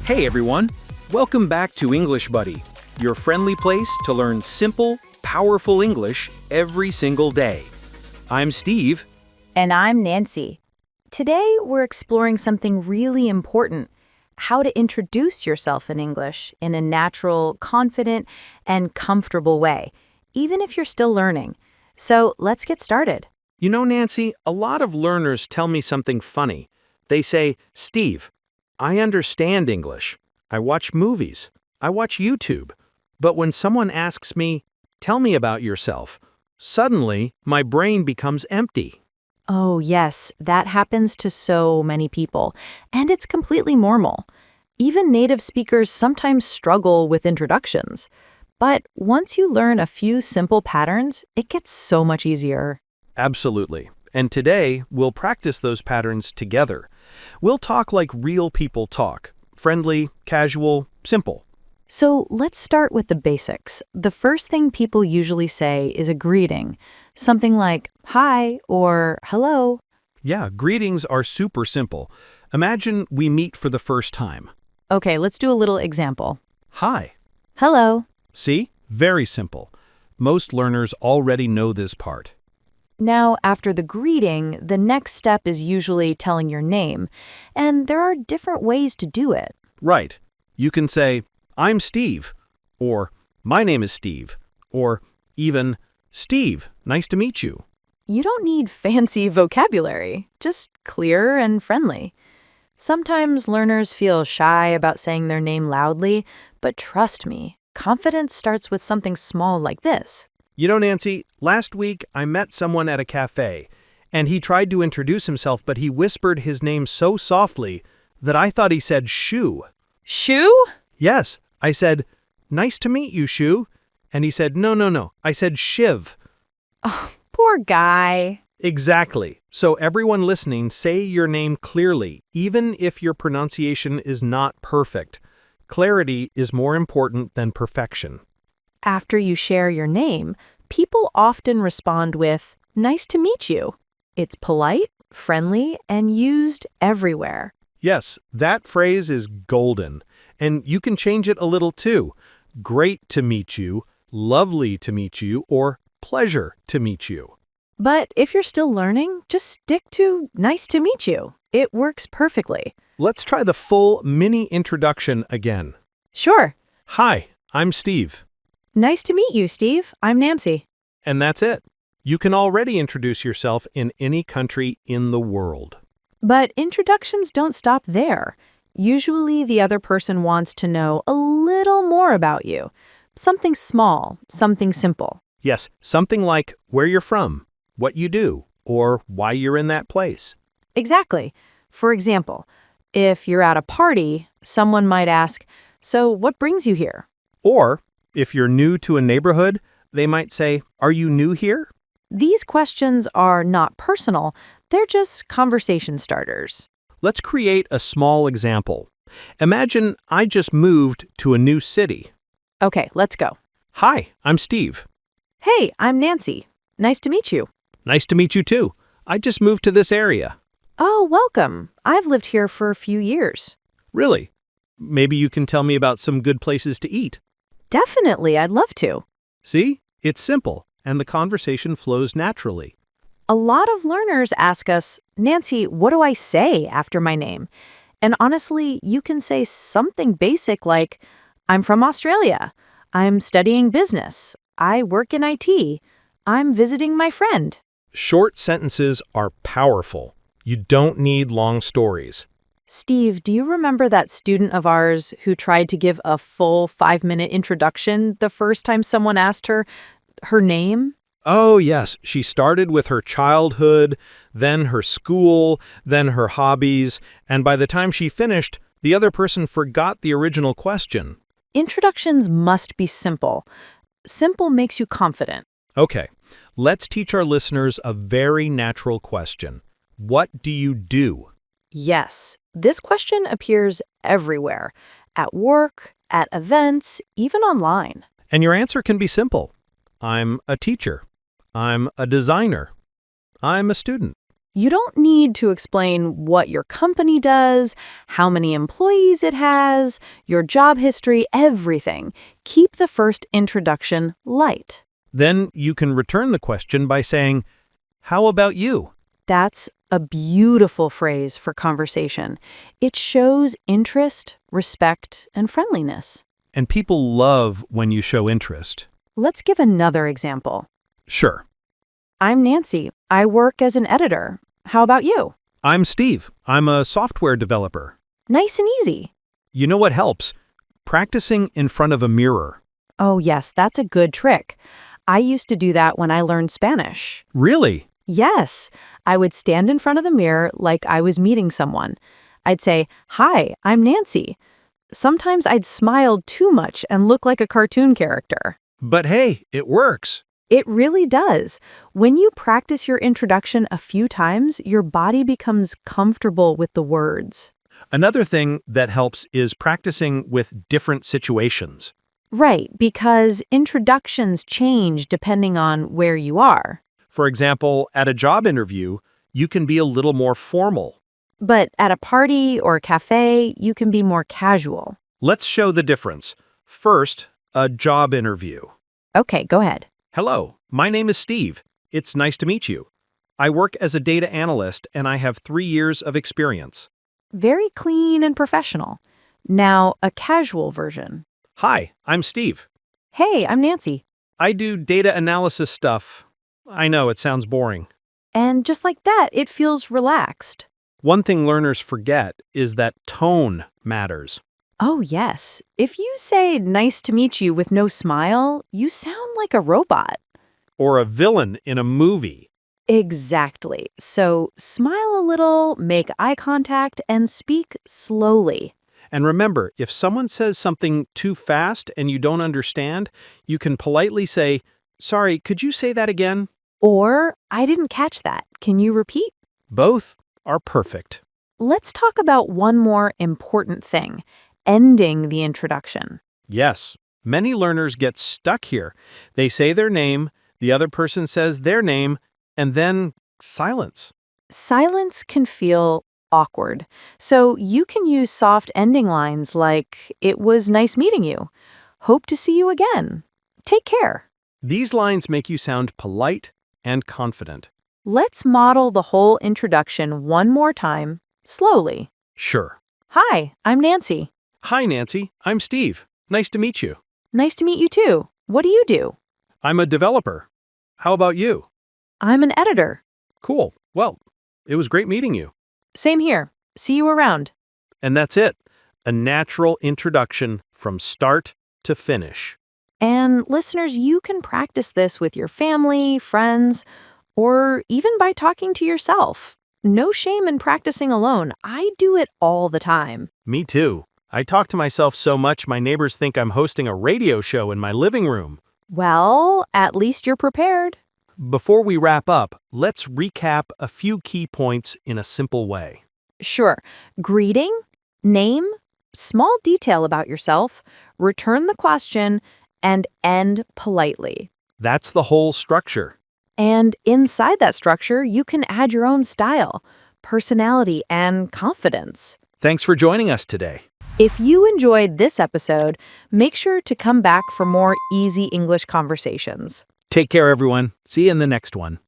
Hey everyone, welcome back to English Buddy, your friendly place to learn simple, powerful English every single day. I'm Steve. And I'm Nancy. Today, we're exploring something really important: how to introduce yourself in English in a natural, confident, and comfortable way, even if you're still learning. So let's get started. You know, Nancy, a lot of learners tell me something funny. They say, Steve, I understand English. I watch movies. I watch YouTube. But when someone asks me, tell me about yourself, suddenly my brain becomes empty. Oh, yes, that happens to so many people, and it's completely normal. Even native speakers sometimes struggle with introductions. But once you learn a few simple patterns, it gets so much easier. Absolutely. And today, we'll practice those patterns together. We'll talk like real people talk. Friendly, casual, simple. So let's start with the basics. The first thing people usually say is a greeting. Something like, hi, or hello. Yeah, greetings are super simple. Imagine we meet for the first time. Okay, let's do a little example. Hi. Hello. See? Very simple. Most learners already know this part. Now, after the greeting, the next step is usually telling your name, and there are different ways to do it. Right. You can say, I'm Steve, or my name is Steve, or even, Steve, nice to meet you. You don't need fancy vocabulary, just clear and friendly. Sometimes learners feel shy about saying their name loudly, but trust me, confidence starts with something small like this. You know, Nancy, last week I met someone at a cafe, and he tried to introduce himself, but he whispered his name so softly that I thought he said Shu. Shu? Yes, I said, nice to meet you, Shu. And he said, no, I said Shiv. Oh, poor guy. Exactly. So everyone listening, say your name clearly, even if your pronunciation is not perfect. Clarity is more important than perfection. After you share your name, people often respond with, nice to meet you. It's polite, friendly, and used everywhere. Yes, that phrase is golden. And you can change it a little too. Great to meet you, lovely to meet you, or pleasure to meet you. But if you're still learning, just stick to nice to meet you. It works perfectly. Let's try the full mini introduction again. Sure. Hi, I'm Steve. Nice to meet you, Steve. I'm Nancy. And that's it. You can already introduce yourself in any country in the world. But introductions don't stop there. Usually the other person wants to know a little more about you. Something small, something simple. Yes, something like where you're from, what you do, or why you're in that place. Exactly. For example, if you're at a party, someone might ask, so what brings you here? Or, if you're new to a neighborhood, they might say, are you new here? These questions are not personal. They're just conversation starters. Let's create a small example. Imagine I just moved to a new city. Okay, let's go. Hi, I'm Steve. Hey, I'm Nancy. Nice to meet you. Nice to meet you too. I just moved to this area. Oh, welcome. I've lived here for a few years. Really? Maybe you can tell me about some good places to eat. Definitely, I'd love to. See? It's simple, and the conversation flows naturally. A lot of learners ask us, Nancy, what do I say after my name? And honestly, you can say something basic like, I'm from Australia. I'm studying business. I work in IT. I'm visiting my friend. Short sentences are powerful. You don't need long stories. Steve, do you remember that student of ours who tried to give a full 5-minute introduction the first time someone asked her name? Oh, yes. She started with her childhood, then her school, then her hobbies, and by the time she finished, the other person forgot the original question. Introductions must be simple. Simple makes you confident. Okay, let's teach our listeners a very natural question. What do you do? Yes, this question appears everywhere, at work, at events, even online. And your answer can be simple. I'm a teacher. I'm a designer. I'm a student. You don't need to explain what your company does, how many employees it has, your job history, everything. Keep the first introduction light. Then you can return the question by saying, "How about you?" That's a beautiful phrase for conversation. It shows interest, respect, and friendliness. And people love when you show interest. Let's give another example. Sure. I'm Nancy. I work as an editor. How about you? I'm Steve. I'm a software developer. Nice and easy. You know what helps? Practicing in front of a mirror. Oh, yes, that's a good trick. I used to do that when I learned Spanish. Really? Yes, I would stand in front of the mirror like I was meeting someone. I'd say, "Hi, I'm Nancy." Sometimes I'd smile too much and look like a cartoon character. But hey, it works. It really does. When you practice your introduction a few times, your body becomes comfortable with the words. Another thing that helps is practicing with different situations. Right, because introductions change depending on where you are. For example, at a job interview, you can be a little more formal. But at a party or a cafe, you can be more casual. Let's show the difference. First, a job interview. Okay, go ahead. Hello, my name is Steve. It's nice to meet you. I work as a data analyst and I have 3 years of experience. Very clean and professional. Now, a casual version. Hi, I'm Steve. Hey, I'm Nancy. I do data analysis stuff. I know it sounds boring. And just like that, it feels relaxed. One thing learners forget is that tone matters. Oh, yes. If you say nice to meet you with no smile, you sound like a robot. Or a villain in a movie. Exactly. So smile a little, make eye contact, and speak slowly. And remember, if someone says something too fast and you don't understand, you can politely say, "Sorry, could you say that again?" Or, "I didn't catch that. Can you repeat?" Both are perfect. Let's talk about one more important thing, ending the introduction. Yes, many learners get stuck here. They say their name, the other person says their name, and then silence. Silence can feel awkward, so you can use soft ending lines like, "It was nice meeting you. Hope to see you again. Take care." These lines make you sound polite and confident. Let's model the whole introduction one more time, slowly. Sure. Hi, I'm Nancy. Hi, Nancy. I'm Steve. Nice to meet you. Nice to meet you too. What do you do? I'm a developer. How about you? I'm an editor. Cool. Well, it was great meeting you. Same here. See you around. And that's it. A natural introduction from start to finish. And listeners, you can practice this with your family, friends, or even by talking to yourself. No shame in practicing alone. I do it all the time. Me too. I talk to myself so much my neighbors think I'm hosting a radio show in my living room. Well, at least you're prepared. Before we wrap up, let's recap a few key points in a simple way. Sure. Greeting, name, small detail about yourself, return the question, and end politely. That's the whole structure. And inside that structure, you can add your own style, personality, and confidence. Thanks for joining us today. If you enjoyed this episode, make sure to come back for more easy English conversations. Take care, everyone. See you in the next one.